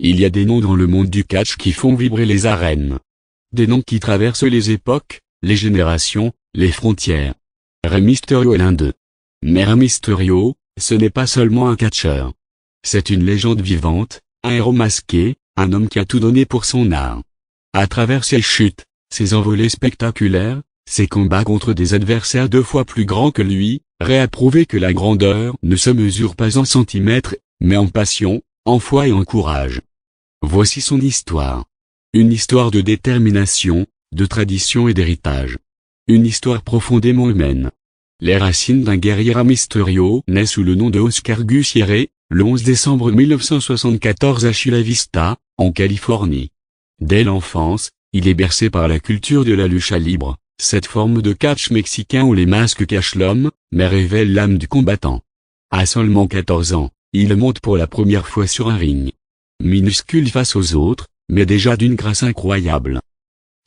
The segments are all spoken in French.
Il y a des noms dans le monde du catch qui font vibrer les arènes. Des noms qui traversent les époques, les générations, les frontières. Rey Mysterio est l'un d'eux. Mais Rey Mysterio, ce n'est pas seulement un catcheur. C'est une légende vivante, un héros masqué, un homme qui a tout donné pour son art. À travers ses chutes, ses envolées spectaculaires, ses combats contre des adversaires 2 fois plus grands que lui, Rey a prouvé que la grandeur ne se mesure pas en centimètres, mais en passion, en foi et en courage. Voici son histoire. Une histoire de détermination, de tradition et d'héritage. Une histoire profondément humaine. Les racines d'un guerrier Rey Mysterio naît sous le nom de Oscar Gutierrez, le 11 décembre 1974 à Chula Vista, en Californie. Dès l'enfance, il est bercé par la culture de la lucha libre, cette forme de catch mexicain où les masques cachent l'homme, mais révèlent l'âme du combattant. À seulement 14 ans, il monte pour la première fois sur un ring. Minuscule face aux autres, mais déjà d'une grâce incroyable.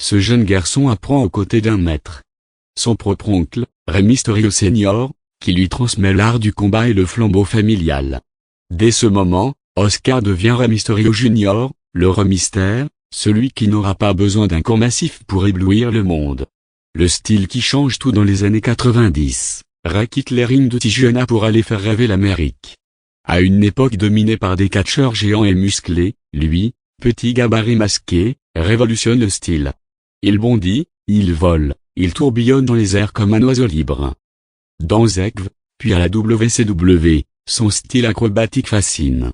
Ce jeune garçon apprend aux côtés d'un maître. Son propre oncle, Rey Mysterio Senior, qui lui transmet l'art du combat et le flambeau familial. Dès ce moment, Oscar devient Rey Mysterio Junior, le Rey Mystère, celui qui n'aura pas besoin d'un corps massif pour éblouir le monde. Le style qui change tout dans les années 90, Rey quitte les rings de Tijuana pour aller faire rêver l'Amérique. À une époque dominée par des catcheurs géants et musclés, lui, petit gabarit masqué, révolutionne le style. Il bondit, il vole, il tourbillonne dans les airs comme un oiseau libre. Dans Zekv, puis à la WCW, son style acrobatique fascine.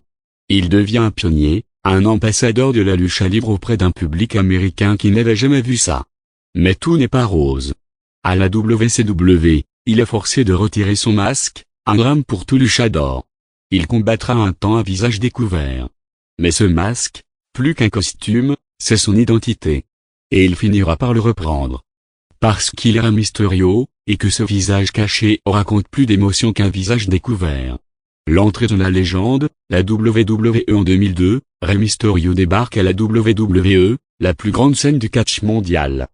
Il devient un pionnier, un ambassadeur de la lucha libre auprès d'un public américain qui n'avait jamais vu ça. Mais tout n'est pas rose. À la WCW, il est forcé de retirer son masque, un drame pour tout luchador. Il combattra un temps à visage découvert. Mais ce masque, plus qu'un costume, c'est son identité. Et il finira par le reprendre. Parce qu'il est Rey Mysterio, et que ce visage caché raconte plus d'émotion qu'un visage découvert. L'entrée dans la légende, la WWE en 2002, Rey Mysterio débarque à la WWE, la plus grande scène du catch mondial.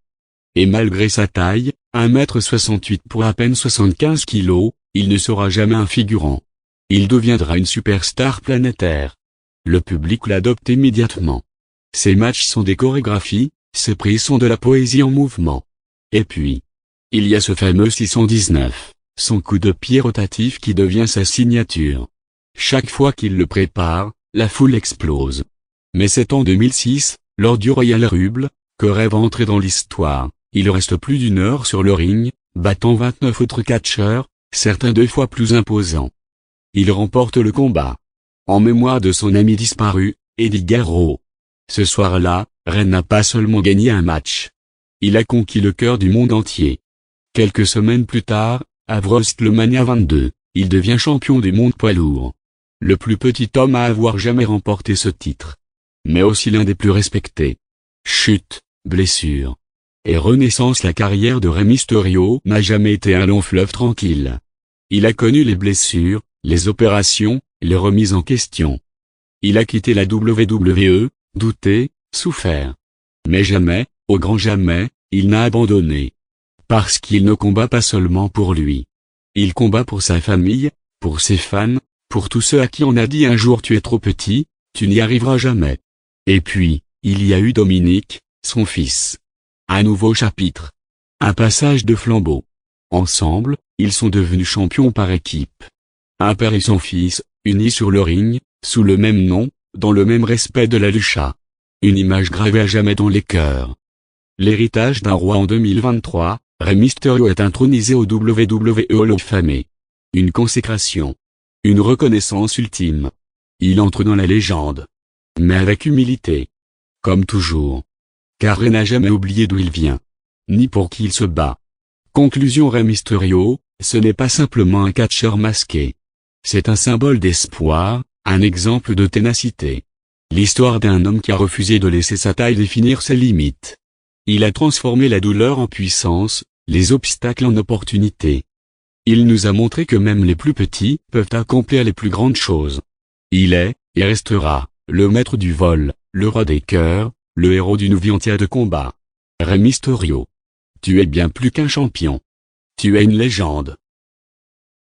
Et malgré sa taille, 1m68 pour à peine 75 kg, il ne sera jamais un figurant. Il deviendra une superstar planétaire. Le public l'adopte immédiatement. Ses matchs sont des chorégraphies, ses prises sont de la poésie en mouvement. Et puis, il y a ce fameux 619, son coup de pied rotatif qui devient sa signature. Chaque fois qu'il le prépare, la foule explose. Mais c'est en 2006, lors du Royal Rumble, que Rey va entrer dans l'histoire. Il reste plus d'1 heure sur le ring, battant 29 autres catcheurs, certains 2 fois plus imposants. Il remporte le combat. En mémoire de son ami disparu, Eddie Guerrero. Ce soir-là, Rey n'a pas seulement gagné un match. Il a conquis le cœur du monde entier. Quelques semaines plus tard, à WrestleMania 22, il devient champion du monde poids lourd. Le plus petit homme à avoir jamais remporté ce titre. Mais aussi l'un des plus respectés. Chute, blessure. Et renaissance. La carrière de Rey Mysterio n'a jamais été un long fleuve tranquille. Il a connu les blessures, les opérations, les remises en question. Il a quitté la WWE, douté, souffert. Mais jamais, au grand jamais, il n'a abandonné. Parce qu'il ne combat pas seulement pour lui. Il combat pour sa famille, pour ses fans, pour tous ceux à qui on a dit un jour tu es trop petit, tu n'y arriveras jamais. Et puis, il y a eu Dominique, son fils. Un nouveau chapitre. Un passage de flambeau. Ensemble, ils sont devenus champions par équipe. Un père et son fils, unis sur le ring, sous le même nom, dans le même respect de la lucha. Une image gravée à jamais dans les cœurs. L'héritage d'un roi en 2023, Rey Mysterio est intronisé au WWE Hall of Fame. Une consécration. Une reconnaissance ultime. Il entre dans la légende. Mais avec humilité. Comme toujours. Car Rey n'a jamais oublié d'où il vient. Ni pour qui il se bat. Conclusion. Rey Mysterio, ce n'est pas simplement un catcheur masqué. C'est un symbole d'espoir, un exemple de ténacité. L'histoire d'un homme qui a refusé de laisser sa taille définir ses limites. Il a transformé la douleur en puissance, les obstacles en opportunités. Il nous a montré que même les plus petits peuvent accomplir les plus grandes choses. Il est, et restera, le maître du vol, le roi des cœurs, le héros d'une vie entière de combat. Rey Mysterio. Tu es bien plus qu'un champion. Tu es une légende.